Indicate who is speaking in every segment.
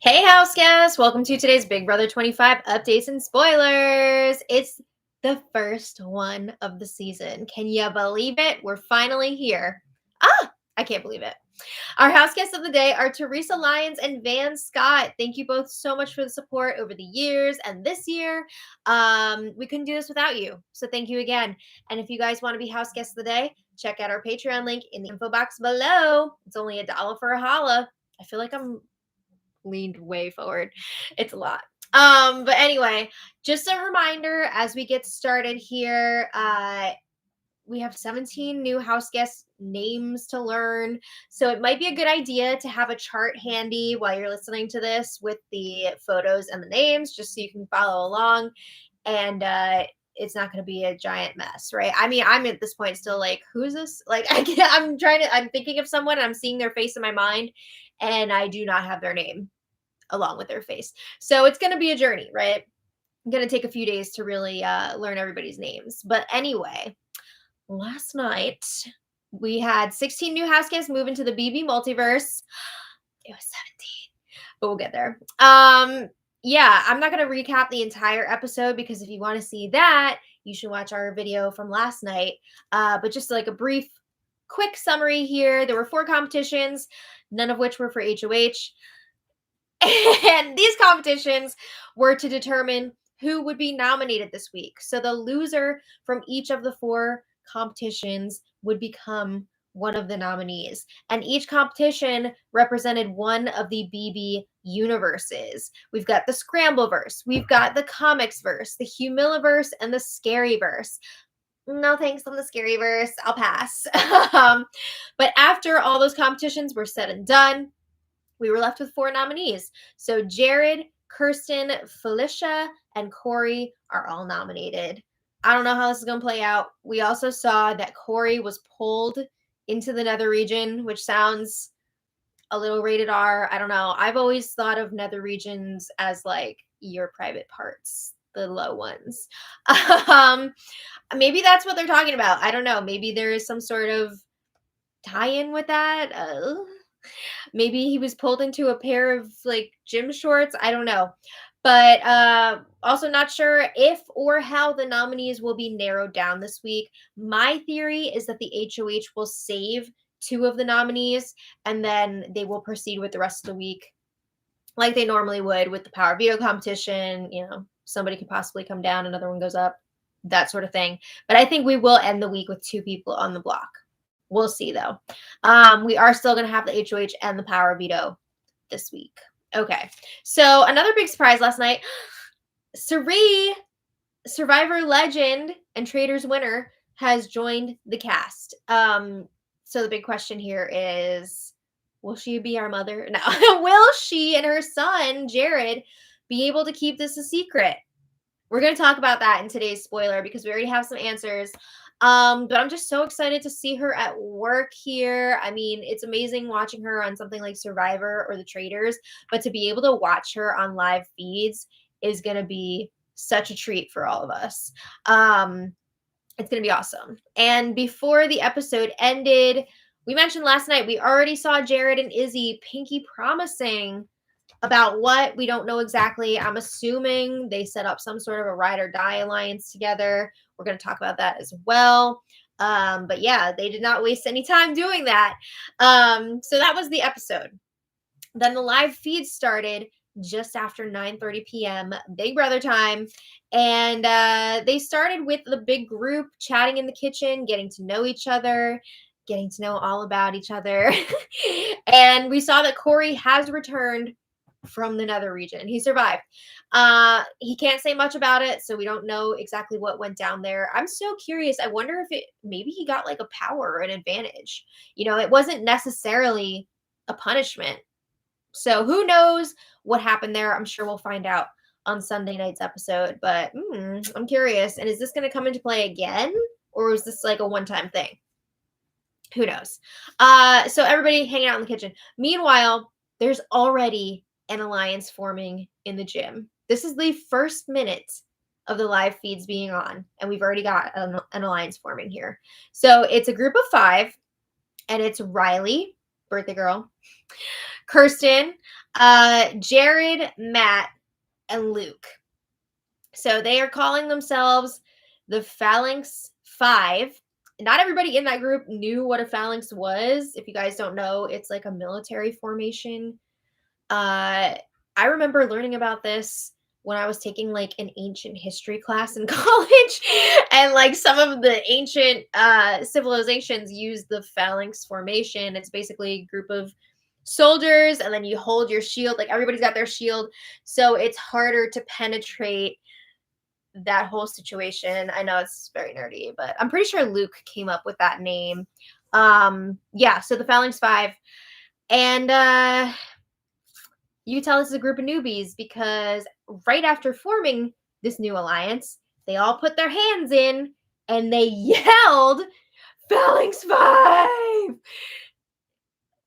Speaker 1: Hey, house guests! Welcome to today's Big Brother 25 updates and spoilers. It's the first one of the season. Can you believe it? We're finally here. I can't believe it. Our house guests of the day are Teresa Lyons and Van Scott. Thank you both so much for the support over the years and this year. We couldn't do this without you. So thank you again. And if you guys want to be house guests of the day, check out our Patreon link in the info box below. It's only $1 for a holla. I feel like I'm leaned way forward. It's a lot. But anyway, just a reminder as we get started here, we have 17 new house guest names to learn. So it might be a good idea to have a chart handy while you're listening to this with the photos and the names, just so you can follow along. And it's not going to be a giant mess, right? I mean, I'm at this point still like, who's this? Like, I'm thinking of someone and I'm seeing their face in my mind, and I do not have their name along with their face. So it's going to be a journey, right? I'm going to take a few days to really learn everybody's names. But anyway, last night we had 16 new house guests move into the BB multiverse. It was 17, but we'll get there. Yeah, I'm not going to recap the entire episode because if you want to see that, you should watch our video from last night. But just like a brief, quick summary here. There were 4 competitions, none of which were for HOH. And these competitions were to determine who would be nominated this week. So the loser from each of the 4 competitions would become one of the nominees. And each competition represented one of the BB universes. We've got the Scrambleverse, we've got the Comicsverse, the Humiliverse, and the Scaryverse. No thanks on the Scaryverse. I'll pass. But after all those competitions were said and done, we were left with 4 nominees. So Jared, Kirsten, Felicia, and Corey are all nominated. I don't know how this is going to play out. We also saw that Corey was pulled into the nether region, which sounds a little rated R. I don't know. I've always thought of nether regions as like your private parts, the low ones. Maybe that's what they're talking about. I don't know. Maybe there is some sort of tie-in with that. Maybe he was pulled into a pair of like gym shorts. I don't know. But also not sure if or how the nominees will be narrowed down this week. My theory is that the HOH will save 2 of the nominees and then they will proceed with the rest of the week like they normally would with the power veto competition. You know, somebody could possibly come down, another one goes up, that sort of thing. But I think we will end the week with 2 people on the block. We'll see, though. We are still going to have the HOH and the power veto this week. Okay. So another big surprise last night, Sari, Survivor legend and Traders winner, has joined the cast. So the big question here is, will she be our mother? No. Will she and her son, Jared, be able to keep this a secret? We're going to talk about that in today's spoiler because we already have some answers. But I'm just so excited to see her at work here. I mean, it's amazing watching her on something like Survivor or The Traders, but to be able to watch her on live feeds is going to be such a treat for all of us. It's going to be awesome. And before the episode ended, we mentioned last night, we already saw Jared and Izzy pinky promising about what we don't know exactly. I'm assuming they set up some sort of a ride or die alliance together. We're going to talk about that as well. But yeah, they did not waste any time doing that. So that was the episode. Then the live feed started just after 9:30 p.m. Big Brother time. And they started with the big group chatting in the kitchen, getting to know each other, getting to know all about each other. And we saw that Corey has returned from the nether region. He survived. He can't say much about it, so we don't know exactly what went down there. I'm so curious. I wonder if maybe he got like a power or an advantage. You know, it wasn't necessarily a punishment. So who knows what happened there? I'm sure we'll find out on Sunday night's episode, but I'm curious. And is this going to come into play again, or is this like a one-time thing? Who knows? So everybody hanging out in the kitchen. Meanwhile, there's already an alliance forming in the gym. This is the first minute of the live feeds being on, and we've already got an alliance forming here. So it's a group of 5, and it's Riley, birthday girl, Kirsten, Jared, Matt, and Luke. So they are calling themselves the Phalanx 5. Not everybody in that group knew what a phalanx was. If you guys don't know, it's like a military formation. I remember learning about this when I was taking like an ancient history class in college, and like some of the ancient civilizations use the phalanx formation. It's basically a group of soldiers, and then you hold your shield. Like everybody's got their shield, so it's harder to penetrate that whole situation. I know it's very nerdy, but I'm pretty sure Luke came up with that name. Yeah, so the Phalanx 5. And you can tell this is a group of newbies because right after forming this new alliance, they all put their hands in and they yelled, Phalanx 5!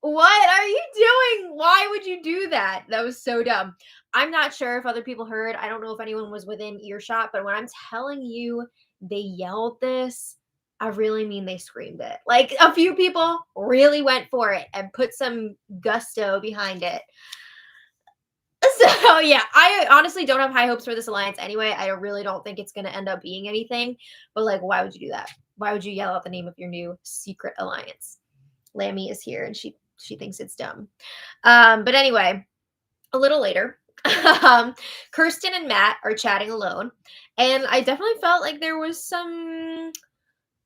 Speaker 1: What are you doing? Why would you do that? That was so dumb. I'm not sure if other people heard. I don't know if anyone was within earshot, but when I'm telling you they yelled this, I really mean they screamed it. Like a few people really went for it and put some gusto behind it. So yeah, I honestly don't have high hopes for this alliance anyway. I really don't think it's going to end up being anything. But like, why would you do that? Why would you yell out the name of your new secret alliance? Lammy is here and she thinks it's dumb. But anyway, a little later, Kirsten and Matt are chatting alone, and I definitely felt like there was some,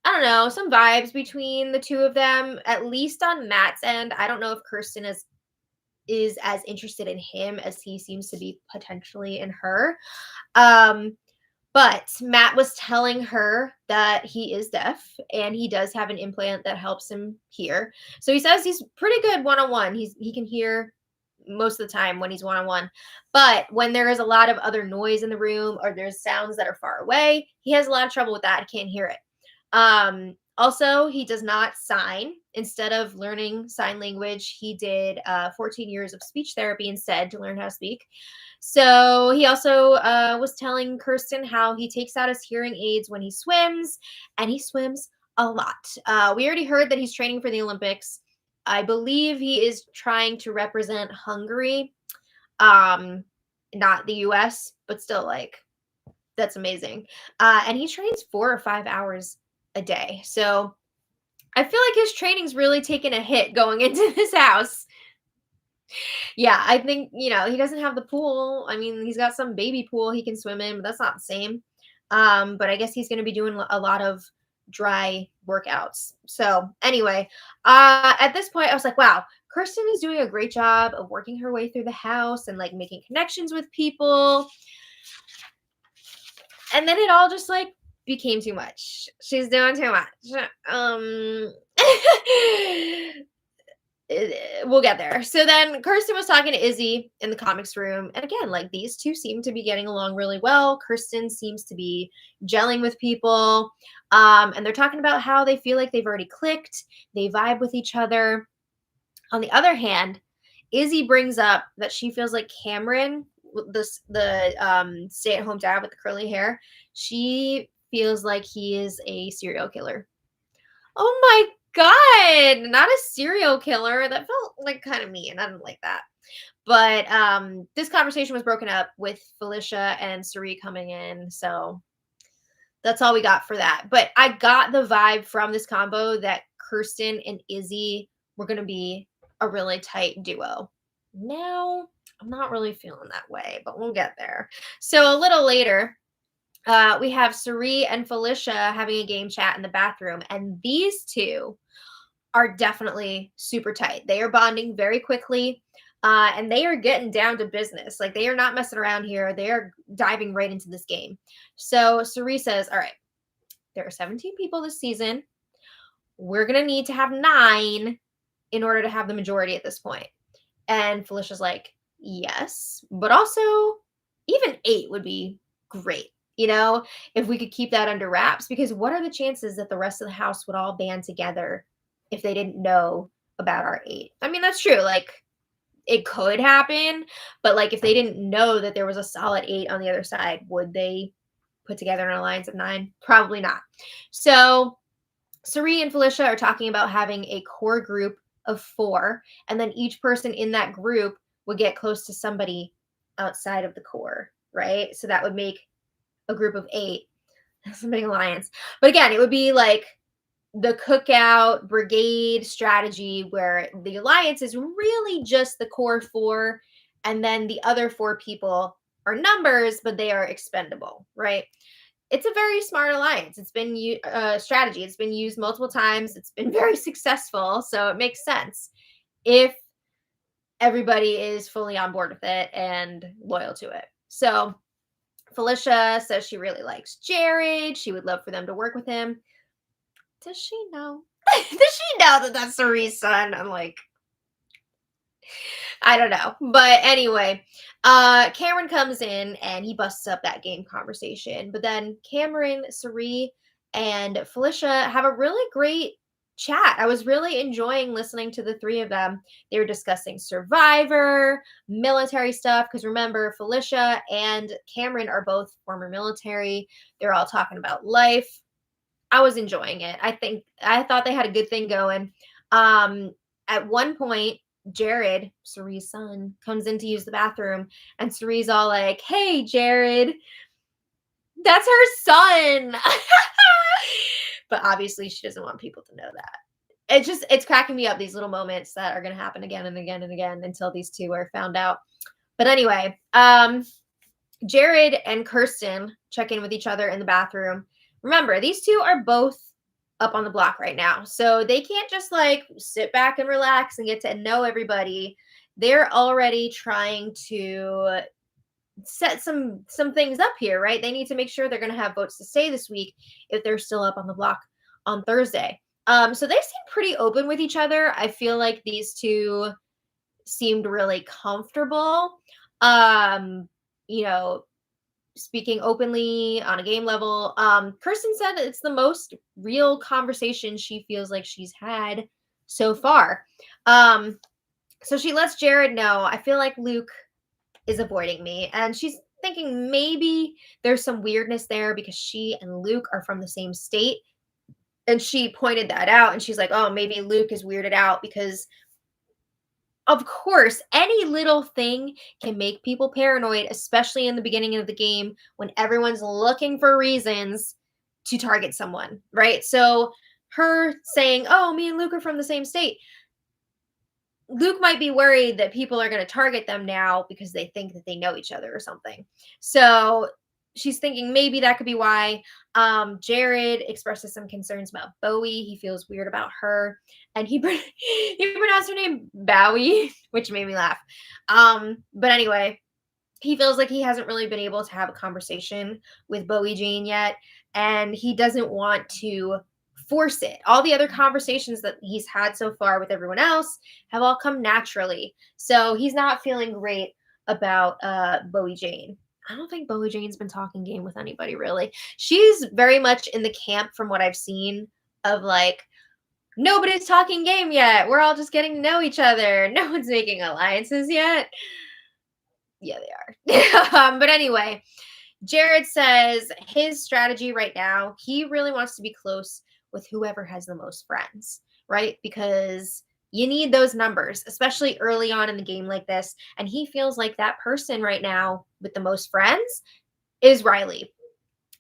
Speaker 1: I don't know, some vibes between the two of them, at least on Matt's end. I don't know if Kirsten is as interested in him as he seems to be potentially in her. But Matt was telling her that he is deaf and he does have an implant that helps him hear. So he says he's pretty good one-on-one. He can hear most of the time when he's one-on-one. But when there is a lot of other noise in the room or there's sounds that are far away, he has a lot of trouble with that. He can't hear it. Also, he does not sign. Instead of learning sign language, he did 14 years of speech therapy instead to learn how to speak. So he also was telling Kirsten how he takes out his hearing aids when he swims, and he swims a lot. We already heard that he's training for the Olympics. I believe he is trying to represent Hungary, not the US, but still, like, that's amazing. And he trains 4 or 5 hours a day. So I feel like his training's really taken a hit going into this house. Yeah, I think, he doesn't have the pool. I mean, he's got some baby pool he can swim in, but that's not the same. But I guess he's going to be doing a lot of dry workouts. So anyway, at this point, I was like, wow, Kirsten is doing a great job of working her way through the house and like making connections with people. And then it all just like became too much. She's doing too much. We'll get there. So then Kirsten was talking to Izzy in the comics room. And again, like these two seem to be getting along really well. Kirsten seems to be gelling with people. And they're talking about how they feel like they've already clicked. They vibe with each other. On the other hand, Izzy brings up that she feels like Cameron, the stay-at-home dad with the curly hair, she feels like he is a serial killer. Oh my God, not a serial killer. That felt like kind of mean. I didn't like that. But this conversation was broken up with Felicia and Suri coming in. So that's all we got for that. But I got the vibe from this combo that Kirsten and Izzy were going to be a really tight duo. Now, I'm not really feeling that way, but we'll get there. So a little later, we have Suri and Felicia having a game chat in the bathroom, and these two are definitely super tight. They are bonding very quickly, and they are getting down to business. Like, they are not messing around here. They are diving right into this game. So Suri says, all right, there are 17 people this season. We're going to need to have 9 in order to have the majority at this point. And Felicia's like, yes, but also even 8 would be great. If we could keep that under wraps, because what are the chances that the rest of the house would all band together if they didn't know about our 8? I mean, that's true. Like, it could happen, but like, if they didn't know that there was a solid 8 on the other side, would they put together an alliance of 9? Probably not. So Suri and Felicia are talking about having a core group of 4, and then each person in that group would get close to somebody outside of the core, right? So that would make a group of 8, somebody alliance. But again, it would be like the cookout brigade strategy where the alliance is really just the core 4, and then the other 4 people are numbers, but they are expendable, right? It's a very smart alliance. It's been strategy. It's been used multiple times. It's been very successful, so it makes sense if everybody is fully on board with it and loyal to it. So Felicia says she really likes Jared. She would love for them to work with him. Does she know? Does she know that that's Cerie's son? I'm like, I don't know. But anyway, Cameron comes in and he busts up that game conversation. But then Cameron, Cerie, and Felicia have a really great chat. I was really enjoying listening to the 3 of them. They were discussing Survivor, military stuff. Because remember, Felicia and Cameron are both former military. They're all talking about life. I was enjoying it. I thought they had a good thing going. At one point, Jared, Cerie's son, comes in to use the bathroom, and Cerie's all like, "Hey, Jared, that's her son." But obviously, she doesn't want people to know that. It's cracking me up, these little moments that are going to happen again and again and again until these 2 are found out. But anyway, Jared and Kirsten check in with each other in the bathroom. Remember, these 2 are both up on the block right now. So they can't just like sit back and relax and get to know everybody. They're already trying to set some things up here, right? They need to make sure they're going to have votes to stay this week if they're still up on the block on Thursday. So they seem pretty open with each other. I feel like these 2 seemed really comfortable. You know, speaking openly on a game level. Kirsten said it's the most real conversation she feels like she's had so far. So she lets Jared know, I feel like Luke is avoiding me. And she's thinking maybe there's some weirdness there because she and Luke are from the same state. And she pointed that out. And she's like, oh, maybe Luke is weirded out because of course, any little thing can make people paranoid, especially in the beginning of the game when everyone's looking for reasons to target someone, right? So her saying, "Oh, me and Luke are from the same state." Luke might be worried that people are going to target them now because they think that they know each other or something. So she's thinking maybe that could be why. Jared expresses some concerns about Bowie. He feels weird about her, and he pronounced her name Bowie, which made me laugh. But anyway, he feels like he hasn't really been able to have a conversation with Bowie Jane yet, and he doesn't want to force it. All the other conversations that he's had so far with everyone else have all come naturally. So he's not feeling great about Bowie Jane. I don't think Bowie Jane's been talking game with anybody really. She's very much in the camp from what I've seen of like, nobody's talking game yet. We're all just getting to know each other. No one's making alliances yet. Yeah, they are. But anyway, Jared says his strategy right now, he really wants to be close with whoever has the most friends, right? Because you need those numbers, especially early on in the game like this. And he feels like that person right now with the most friends is Riley.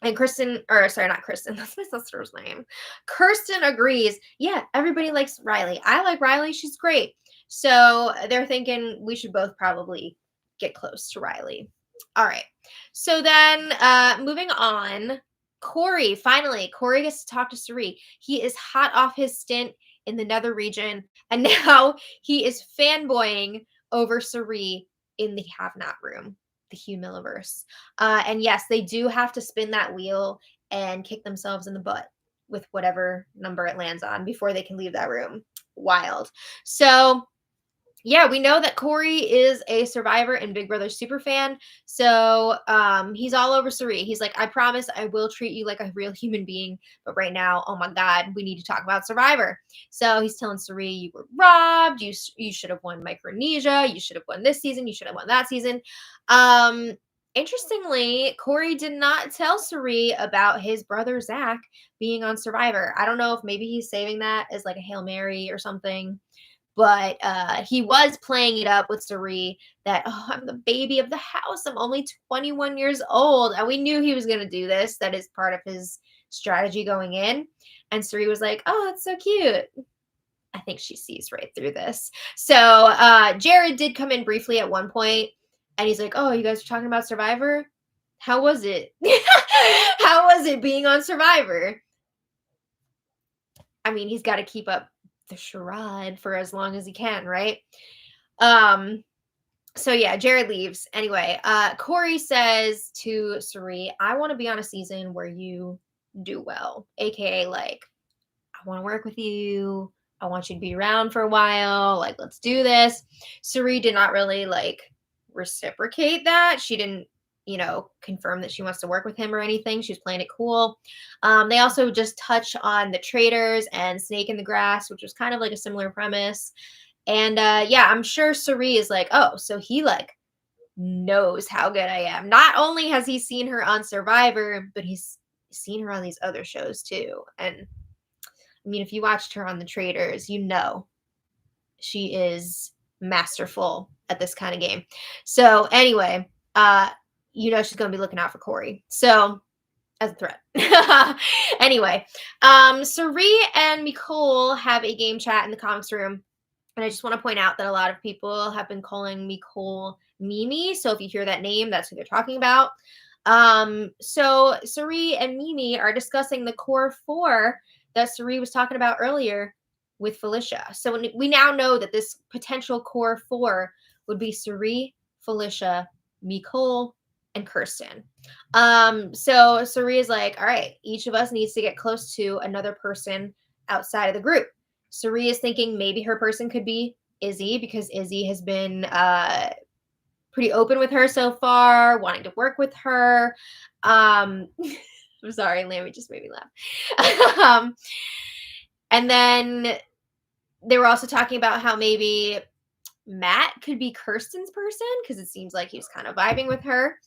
Speaker 1: And Kristen, or sorry, not Kristen, that's my sister's name. Kirsten agrees. Yeah, everybody likes Riley. I like Riley. She's great. So they're thinking we should both probably get close to Riley. All right. So then moving on, Corey gets to talk to Cerie. He is hot off his stint in the Nether region, and now he is fanboying over Cerie in the Have Not room, the Humiliverse. And yes, they do have to spin that wheel and kick themselves in the butt with whatever number it lands on before they can leave that room. Wild. So yeah, we know that Corey is a Survivor and Big Brother super fan. So he's all over Cerie. He's like, I promise I will treat you like a real human being. But right now, oh my God, we need to talk about Survivor. So he's telling Cerie, you were robbed. You should have won Micronesia. You should have won this season. You should have won that season. Interestingly, Corey did not tell Cerie about his brother Zach being on Survivor. I don't know if maybe he's saving that as like a Hail Mary or something. But he was playing it up with Suri that, oh, I'm the baby of the house. I'm only 21 years old. And we knew he was going to do this. That is part of his strategy going in. And Suri was like, oh, that's so cute. I think she sees right through this. So Jared did come in briefly at one point, and he's like, oh, you guys are talking about Survivor? How was it? How was it being on Survivor? I mean, he's got to keep up the charade for as long as he can, right? So yeah, Jared leaves. Anyway, Corey says to Suri, I want to be on a season where you do well, aka like, I want to work with you. I want you to be around for a while. Like, let's do this. Suri did not really like reciprocate that. She didn't, confirm that she wants to work with him or anything. She was playing it cool. They also just touch on the traders and Snake in the Grass, which was kind of like a similar premise. And yeah, I'm sure Suri is like, oh, so he like knows how good I am. Not only has he seen her on Survivor, but he's seen her on these other shows too. And I mean, if you watched her on The Traders, you know she is masterful at this kind of game. So anyway, she's going to be looking out for Corey. So as a threat. Anyway, Suri and Nicole have a game chat in the comics room. And I just want to point out that a lot of people have been calling Nicole Mimi. So if you hear that name, that's who they're talking about. So Suri and Mimi are discussing the core 4 that Suri was talking about earlier with Felicia. So we now know that this potential core 4 would be Suri, Felicia, Nicole, and Kirsten. So Suri is like, all right, each of us needs to get close to another person outside of the group. Suri is thinking maybe her person could be Izzy, because Izzy has been pretty open with her so far, wanting to work with her. I'm sorry, Lammy just made me laugh. And then they were also talking about how maybe Matt could be Kirsten's person, because it seems like he's kind of vibing with her.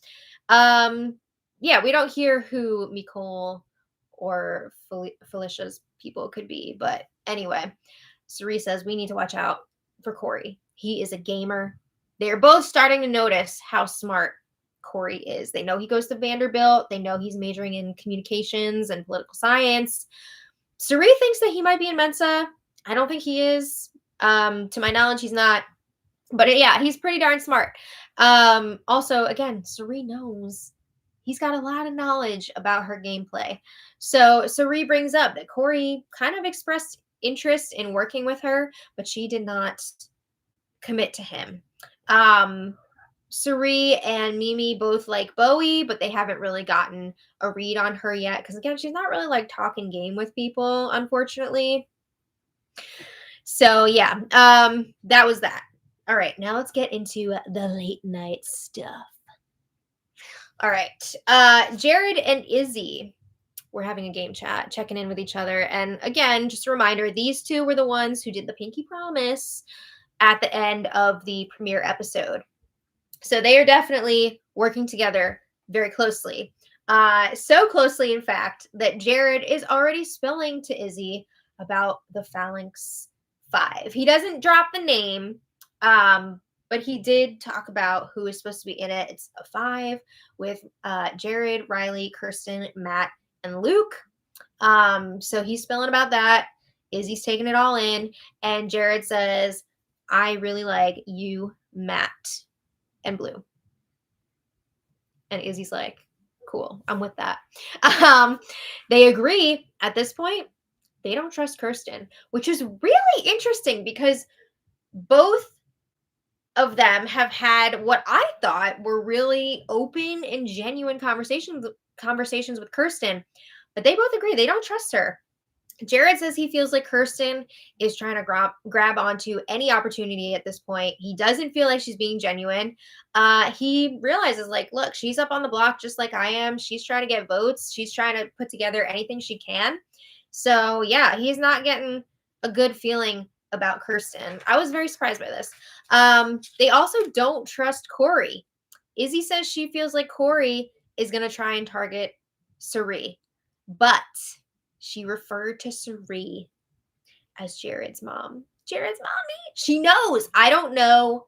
Speaker 1: Yeah, we don't hear who Nicole or Felicia's people could be, but anyway, Suri says we need to watch out for Corey. He is a gamer. They're both starting to notice how smart Corey is. They know he goes to Vanderbilt. They know he's majoring in communications and political science. Suri thinks that he might be in Mensa. I don't think he is. To my knowledge, he's not. But yeah, he's pretty darn smart. Also, again, Suri knows he's got a lot of knowledge about her gameplay. So Suri brings up that Corey kind of expressed interest in working with her, but she did not commit to him. Suri and Mimi both like Bowie, but they haven't really gotten a read on her yet. Because again, she's not really like talking game with people, unfortunately. So yeah, that was that. All right, now let's get into the late night stuff. All right, Jared and Izzy were having a game chat, checking in with each other. And again, just a reminder, these two were the ones who did the pinky promise at the end of the premiere episode. So they are definitely working together very closely. So closely, in fact, that Jared is already spilling to Izzy about the Phalanx 5. He doesn't drop the name, but he did talk about who is supposed to be in it. It's a 5 with Jared, Riley, Kirsten, Matt, and Luke. So he's spilling about that. Izzy's taking it all in. And Jared says, I really like you, Matt, and Blue. And Izzy's like, cool, I'm with that. They agree at this point. They don't trust Kirsten, which is really interesting because both of them have had what I thought were really open and genuine conversations with Kirsten, but they both agree they don't trust her. Jared says he feels like Kirsten is trying to grab onto any opportunity at this point. He doesn't feel like she's being genuine. He realizes, like, look, she's up on the block just like I am. She's trying to get votes. She's trying to put together anything she can. So, yeah, he's not getting a good feeling about Kirsten. I was very surprised by this. They also don't trust Corey. Izzy says she feels like Corey is going to try and target Suri, but she referred to Suri as Jared's mom. Jared's mommy. She knows. I don't know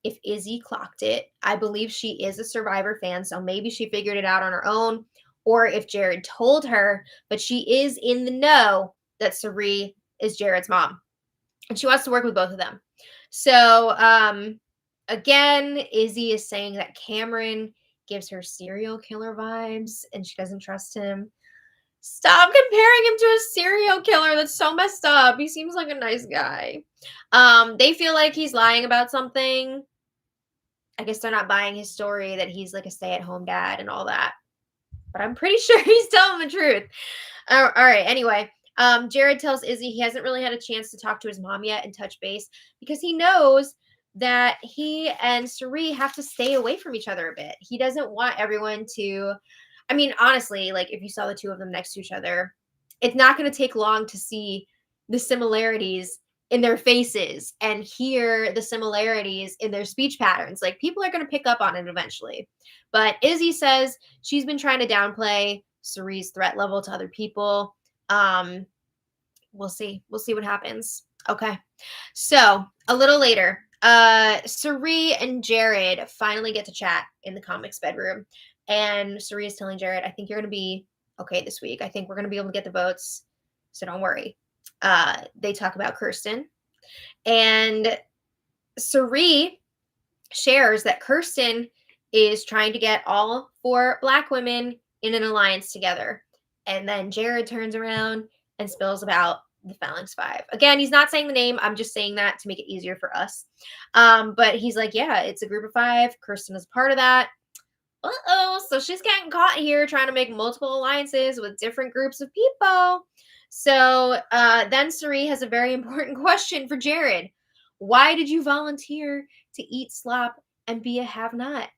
Speaker 1: if Izzy clocked it. I believe she is a Survivor fan, so maybe she figured it out on her own, or if Jared told her, but she is in the know that Cirie is Jared's mom. And she wants to work with both of them. So, again, Izzy is saying that Cameron gives her serial killer vibes and she doesn't trust him. Stop comparing him to a serial killer. That's so messed up. He seems like a nice guy. They feel like he's lying about something. I guess they're not buying his story that he's like a stay-at-home dad and all that. But I'm pretty sure he's telling the truth. All right. Anyway, Jared tells Izzy he hasn't really had a chance to talk to his mom yet and touch base because he knows that he and Cirie have to stay away from each other a bit. He doesn't want everyone to, I mean, honestly, like if you saw the two of them next to each other, it's not going to take long to see the similarities in their faces and hear the similarities in their speech patterns. Like people are going to pick up on it eventually. But Izzy says she's been trying to downplay Cirie's threat level to other people. We'll see. We'll see what happens. Okay. So a little later, Cirie and Jared finally get to chat in the comics bedroom. And Cirie is telling Jared, I think you're going to be okay this week. I think we're going to be able to get the votes. So don't worry. They talk about Kirsten. And Cirie shares that Kirsten is trying to get all 4 Black women in an alliance together. And then Jared turns around and spills about the Phalanx 5. Again, he's not saying the name. I'm just saying that to make it easier for us. But he's like, yeah, it's a group of 5. Kirsten is part of that. Uh-oh, so she's getting caught here trying to make multiple alliances with different groups of people. So then Cirie has a very important question for Jared. Why did you volunteer to eat slop and be a have-not?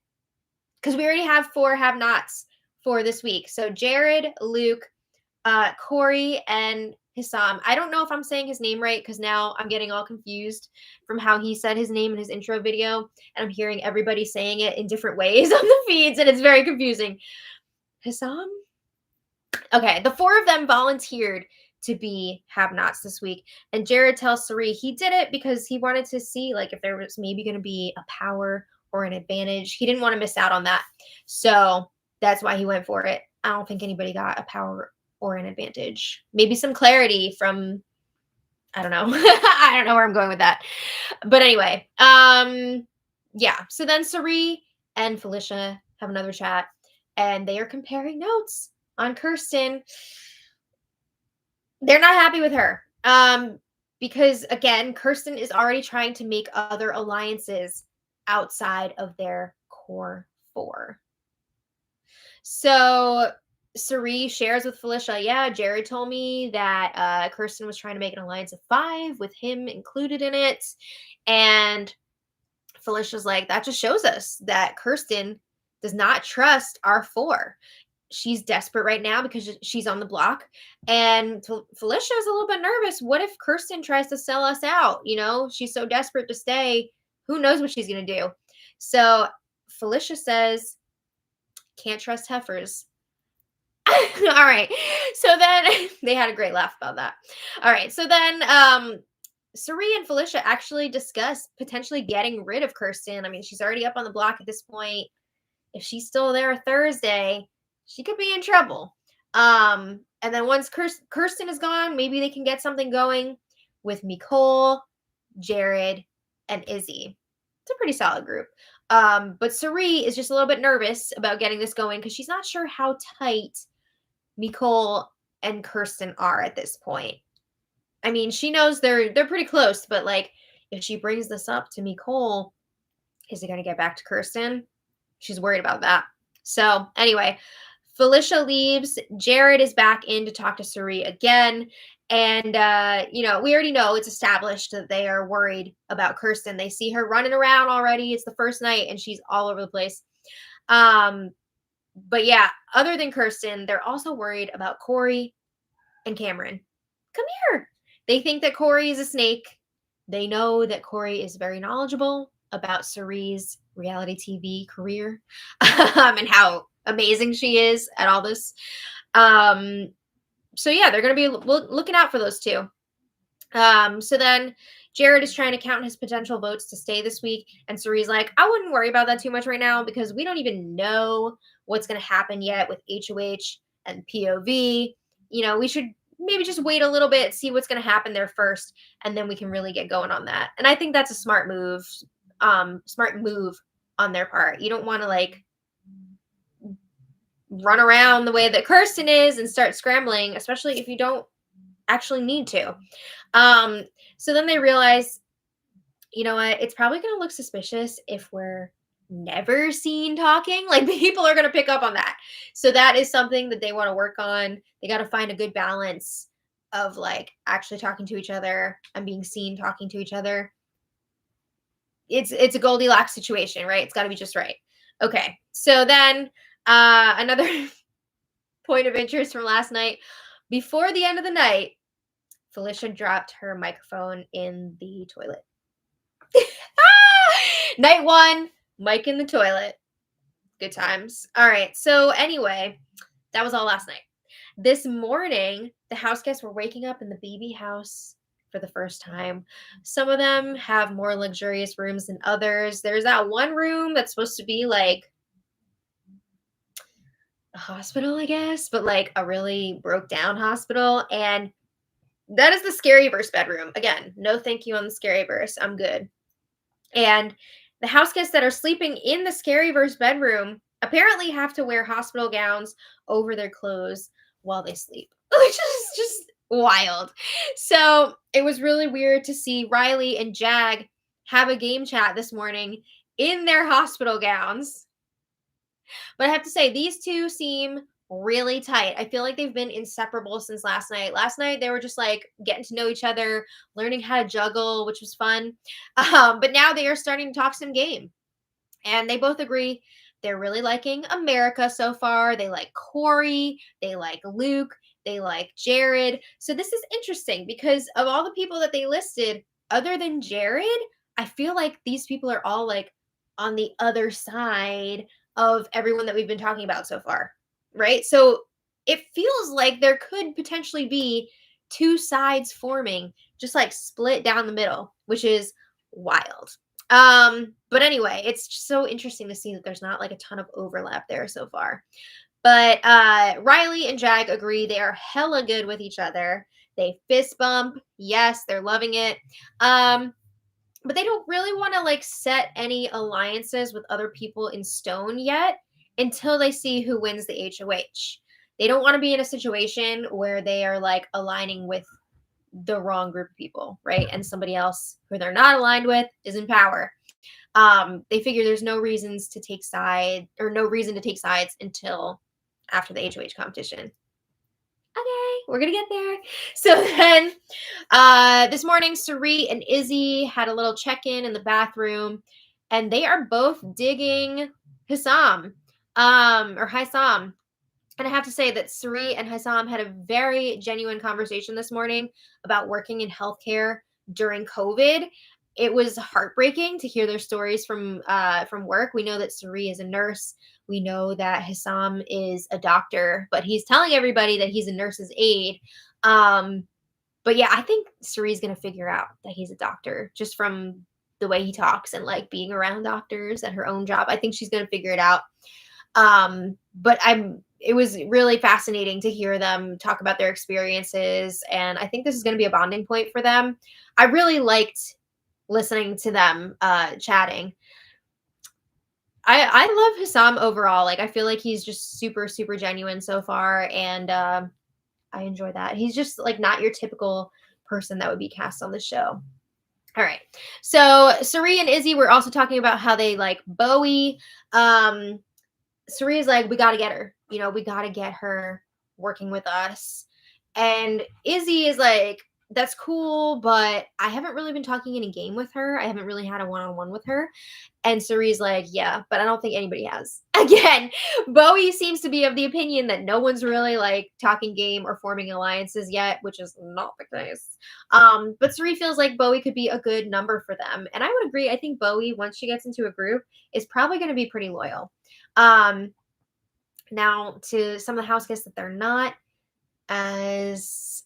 Speaker 1: Because we already have 4 have-nots for this week. So Jared, Luke, Corey, and Hissam. I don't know if I'm saying his name right because now I'm getting all confused from how he said his name in his intro video. And I'm hearing everybody saying it in different ways on the feeds, and it's very confusing. Hissam? Okay, the 4 of them volunteered to be have-nots this week. And Jared tells Cirie he did it because he wanted to see like if there was maybe going to be a power or an advantage. He didn't want to miss out on that. So that's why he went for it. I don't think anybody got a power or an advantage. Maybe some clarity from, I don't know. I don't know where I'm going with that. But anyway, yeah. So then Cirie and Felicia have another chat and they are comparing notes on Kirsten. They're not happy with her. Because again, Kirsten is already trying to make other alliances outside of their core 4. So Cirie shares with Felicia, yeah, Jared told me that Kirsten was trying to make an alliance of 5 with him included in it. And Felicia's like, that just shows us that Kirsten does not trust our 4. She's desperate right now because she's on the block. And Felicia is a little bit nervous. What if Kirsten tries to sell us out? You know, she's so desperate to stay. Who knows what she's going to do? So Felicia says, can't trust heifers. All right. So then they had a great laugh about that. All right. So then Cirie and Felicia actually discuss potentially getting rid of Kirsten. I mean, she's already up on the block at this point. If she's still there Thursday, she could be in trouble. And then once Kirsten is gone, maybe they can get something going with Nicole, Jared, and Izzy. It's a pretty solid group. But Cirie is just a little bit nervous about getting this going because she's not sure how tight Nicole and Kirsten are at this point. I mean, she knows they're pretty close, but like if she brings this up to Nicole, is it going to get back to Kirsten? She's worried about that. So anyway, Felicia leaves. Jared is back in to talk to Cirie again. And, we already know it's established that they are worried about Kirsten. They see her running around already. It's the first night and she's all over the place. But yeah, other than Kirsten, they're also worried about Corey and Cameron. Come here. They think that Corey is a snake. They know that Corey is very knowledgeable about Cirie's reality TV career and how amazing she is at all this. So yeah, they're going to be looking out for those two. So then, Jared is trying to count his potential votes to stay this week, and Cerie's like, I wouldn't worry about that too much right now because we don't even know what's going to happen yet with HOH and POV. We should maybe just wait a little bit, see what's going to happen there first, and then we can really get going on that. And I think that's a smart move on their part. You don't want to run around the way that Kirsten is and start scrambling, especially if you don't actually need to. So then they realize, you know what, it's probably going to look suspicious if we're never seen talking. People are going to pick up on that. So that is something that they want to work on. They got to find a good balance of actually talking to each other and being seen talking to each other. It's a Goldilocks situation, right? It's got to be just right. Okay. So then another point of interest from last night, before the end of the night, Felicia dropped her microphone in the toilet. Night one, mic in the toilet. Good times. All right. So anyway, that was all last night. This morning, the house guests were waking up in the baby house for the first time. Some of them have more luxurious rooms than others. There's that one room that's supposed to be a hospital, I guess, but a really broke down hospital. And that is the Scaryverse bedroom. Again, no thank you on the Scaryverse. I'm good. And the house guests that are sleeping in the Scaryverse bedroom apparently have to wear hospital gowns over their clothes while they sleep, which is just wild. So it was really weird to see Riley and Jag have a game chat this morning in their hospital gowns. But I have to say, these two seem really tight. I feel like they've been inseparable since last night. Last night, they were just getting to know each other, learning how to juggle, which was fun. But now they are starting to talk some game. And they both agree they're really liking America so far. They like Corey. They like Luke. They like Jared. So this is interesting because of all the people that they listed, other than Jared, I feel like these people are all on the other side of everyone that we've been talking about so far, right? So it feels like there could potentially be two sides forming, just split down the middle, which is wild. But anyway, it's just so interesting to see that there's not a ton of overlap there so far. But Riley and Jag agree they are hella good with each other. They fist bump. Yes, they're loving it. But they don't really want to set any alliances with other people in stone yet until they see who wins the HOH. They don't want to be in a situation where they are aligning with the wrong group of people, right? And somebody else who they're not aligned with is in power. They figure there's no reasons to take side or no reason to take sides until after the HOH competition. Okay, we're gonna get there. So then this morning, Cirie and Izzy had a little check-in in the bathroom, and they are both digging Hissam, or Hissam. And I have to say that Cirie and Hissam had a very genuine conversation this morning about working in healthcare during COVID. It was heartbreaking to hear their stories from work. We know that Cirie is a nurse. We know that Hissam is a doctor, but he's telling everybody that he's a nurse's aide. But yeah, I think Cirie's going to figure out that he's a doctor just from the way he talks and being around doctors at her own job. I think she's going to figure it out. But it was really fascinating to hear them talk about their experiences. And I think this is going to be a bonding point for them. I really liked listening to them, chatting. I love Hissam overall. I feel like he's just super, super genuine so far. And, I enjoy that. He's just not your typical person that would be cast on the show. All right. So Cirie and Izzy were also talking about how they like Bowie. Cirie's we got to get her. We got to get her working with us. And Izzy is that's cool, but I haven't really been talking any game with her. I haven't really had a one-on-one with her. And Cirie's yeah, but I don't think anybody has. Again, Bowie seems to be of the opinion that no one's really talking game or forming alliances yet, which is not the case. But Cirie feels like Bowie could be a good number for them. And I would agree. I think Bowie, once she gets into a group, is probably going to be pretty loyal. Now to some of the house guests that they're not as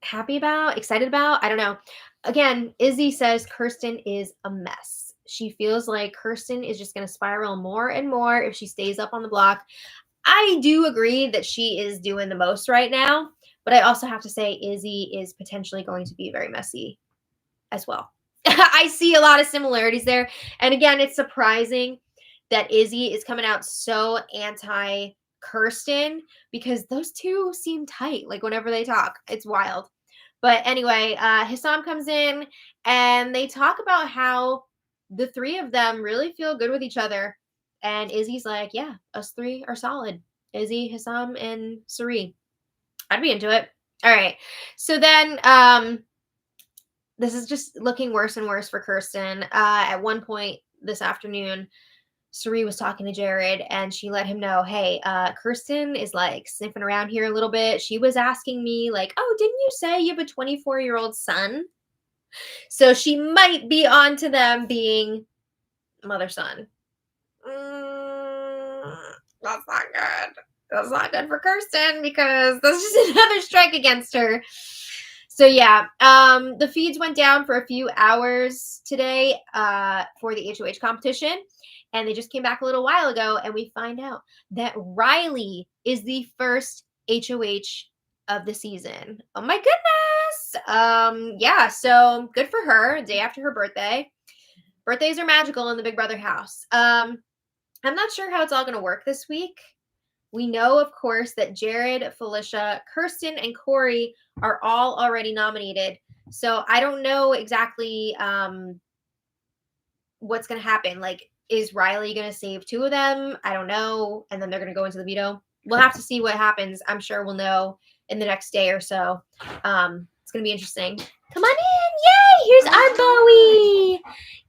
Speaker 1: happy about, excited about. I don't know. Again, Izzy says Kirsten is a mess. She feels like Kirsten is just going to spiral more and more if she stays up on the block. I do agree that she is doing the most right now, but I also have to say Izzy is potentially going to be very messy as well. I see a lot of similarities there. And again, it's surprising that Izzy is coming out so anti Kirsten because those two seem tight. Like whenever they talk, it's wild. But anyway, Hissam comes in and they talk about how the three of them really feel good with each other. And Izzy's like, yeah, us three are solid. Izzy, Hissam, and Sari. I'd be into it. All right. So then this is just looking worse and worse for Kirsten. At one point this afternoon, Sari was talking to Jared and she let him know, hey, Kirsten is like sniffing around here a little bit. She was asking me like, oh, didn't you say you have a 24-year-old son? So she might be on to them being mother-son. That's not good. That's not good for Kirsten because that's just another strike against her. So yeah, the feeds went down for a few hours today for the HOH competition, and they just came back a little while ago, and we find out that Riley is the first HOH of the season. Oh my goodness! Yeah, so good for her. Day after her birthday. Birthdays are magical in the Big Brother house. I'm not sure how it's all going to work this week. We know, of course, that Jared, Felicia, Kirsten, and Corey are all already nominated. So I don't know exactly what's going to happen. Like, is Riley going to save two of them? I don't know. And then they're going to go into the veto. We'll have to see what happens. I'm sure we'll know in the next day or so. It's going to be interesting. Come on in. Yay. Here's our Bowie.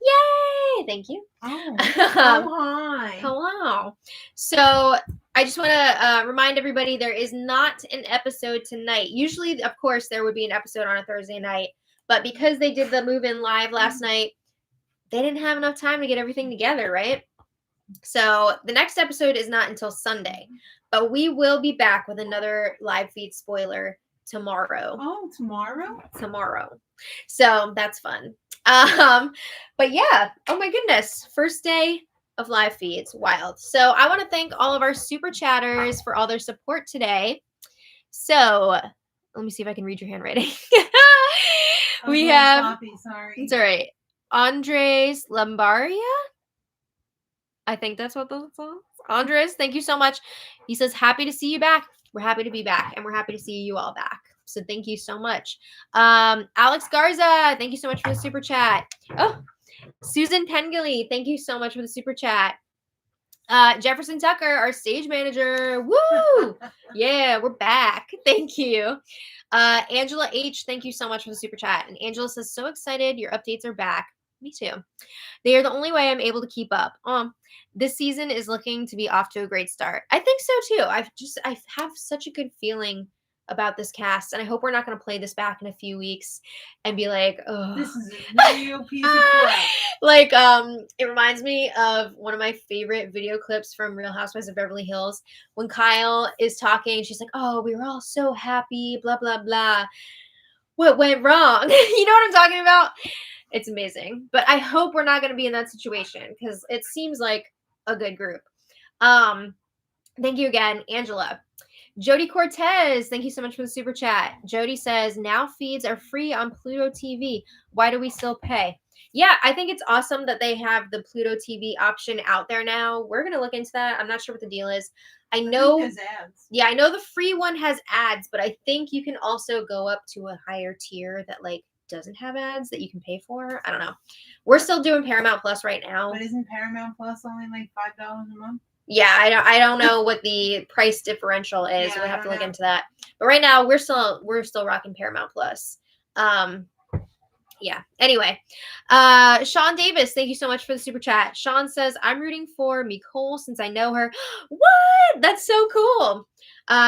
Speaker 1: Yay. Thank you.
Speaker 2: Oh, hi.
Speaker 1: Hello. So I just want to remind everybody there is not an episode tonight. Usually, of course, there would be an episode on a Thursday night. But because they did the move-in live last night, they didn't have enough time to get everything together, right? So the next episode is not until Sunday. But we will be back with another live feed spoiler tomorrow.
Speaker 2: Oh, tomorrow?
Speaker 1: Tomorrow. So that's fun. But yeah, oh my goodness. First day of live feeds. Wild. So I want to thank all of our super chatters for all their support today. So let me see if I can read your handwriting. We have
Speaker 2: Sloppy, sorry.
Speaker 1: It's all right. Andres Lambaria. I think that's what the song. Andres, thank you so much. He says, happy to see you back. We're happy to be back, and we're happy to see you all back. So thank you so much. Alex Garza, thank you so much for the super chat. Oh, Susan Pengilly, thank you so much for the super chat. Jefferson Tucker, our stage manager. Woo! Yeah, we're back. Thank you. Angela H, thank you so much for the super chat. And Angela says, so excited. Your updates are back. Me too. They are the only way I'm able to keep up. This season is looking to be off to a great start. I think so too. I have such a good feeling about this cast, and I hope we're not going to play this back in a few weeks and be like, oh,
Speaker 2: this is a real piece of crap.
Speaker 1: Like, it reminds me of one of my favorite video clips from Real Housewives of Beverly Hills when Kyle is talking. She's like, oh, we were all so happy, blah, blah, blah. What went wrong? You know what I'm talking about? It's amazing. But I hope we're not going to be in that situation because it seems like a good group. Thank you again, Angela. Jody Cortez, thank you so much for the super chat. Jody says, now feeds are free on Pluto TV. Why do we still pay? Yeah, I think it's awesome that they have the Pluto TV option out there now. We're going to look into that. I'm not sure what the deal is. I know
Speaker 2: there's ads.
Speaker 1: Yeah, I know the free one has ads, but I think you can also go up to a higher tier that like doesn't have ads that you can pay for. I don't know. We're still doing Paramount Plus right now.
Speaker 2: But isn't Paramount Plus only like $5 a month?
Speaker 1: Yeah, I don't know what the price differential is. We'll have to look into that. But right now we're still rocking Paramount Plus. Yeah. Anyway, Sean Davis, thank you so much for the super chat. Sean says, I'm rooting for Nicole since I know her. What? That's so cool.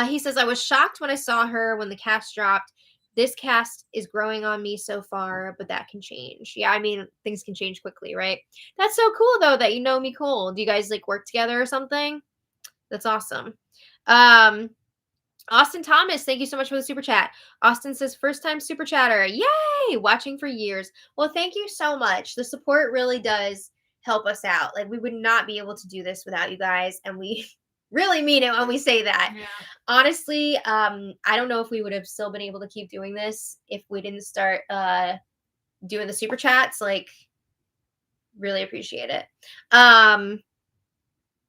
Speaker 1: He says, I was shocked when I saw her when the cast dropped. This cast is growing on me so far, but that can change. Yeah, I mean, things can change quickly, right? That's so cool, though, that you know Nicole. Do you guys, like, work together or something? That's awesome. Austin Thomas, thank you so much for the super chat. Austin says, first time super chatter. Yay! Watching for years. Well, thank you so much. The support really does help us out. Like, we would not be able to do this without you guys. And we really mean it when we say that.
Speaker 2: Yeah.
Speaker 1: Honestly, I don't know if we would have still been able to keep doing this if we didn't start doing the super chats. Like, really appreciate it.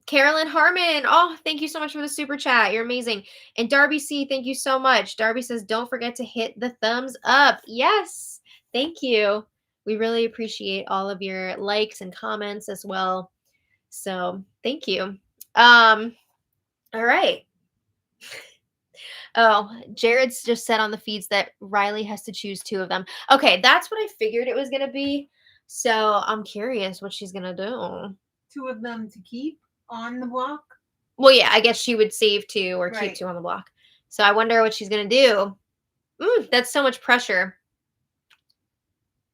Speaker 1: Carolyn Harmon, oh, thank you so much for the super chat. You're amazing. And Darby C, thank you so much. Darby says, don't forget to hit the thumbs up. Yes, thank you. We really appreciate all of your likes and comments as well. So thank you. All right. Oh, Jared's just said on the feeds that Riley has to choose two of them. Okay, that's what I figured it was going to be. So I'm curious what she's going to do.
Speaker 2: Two of them to keep on the block.
Speaker 1: Well, yeah, I guess she would save two or keep
Speaker 2: Right.
Speaker 1: two on the block. So I wonder what she's going to do. That's so much pressure.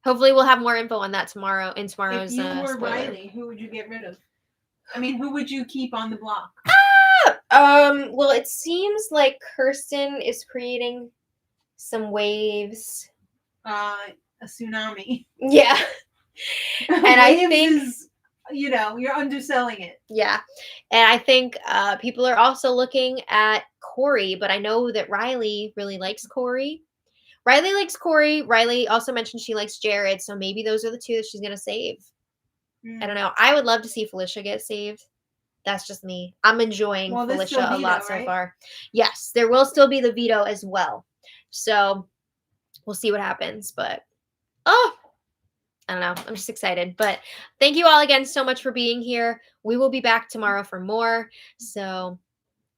Speaker 1: Hopefully we'll have more info on that tomorrow in tomorrow's
Speaker 2: If you were
Speaker 1: spoiler.
Speaker 2: Riley, who would you get rid of? I mean, who would you keep on the block?
Speaker 1: Well, it seems like Kirsten is creating some waves.
Speaker 2: A tsunami.
Speaker 1: Yeah. And I think
Speaker 2: is, you're underselling it.
Speaker 1: Yeah. And I think people are also looking at Corey, but I know that Riley really likes Corey. Riley likes Corey. Riley also mentioned she likes Jared, so maybe those are the two that she's going to save. I don't know. I would love to see Felicia get saved. That's just me. I'm enjoying Felicia a lot so far. Yes, there will still be the veto as well. So we'll see what happens. But, I don't know. I'm just excited. But thank you all again so much for being here. We will be back tomorrow for more. So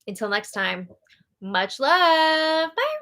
Speaker 1: until next time, much love. Bye.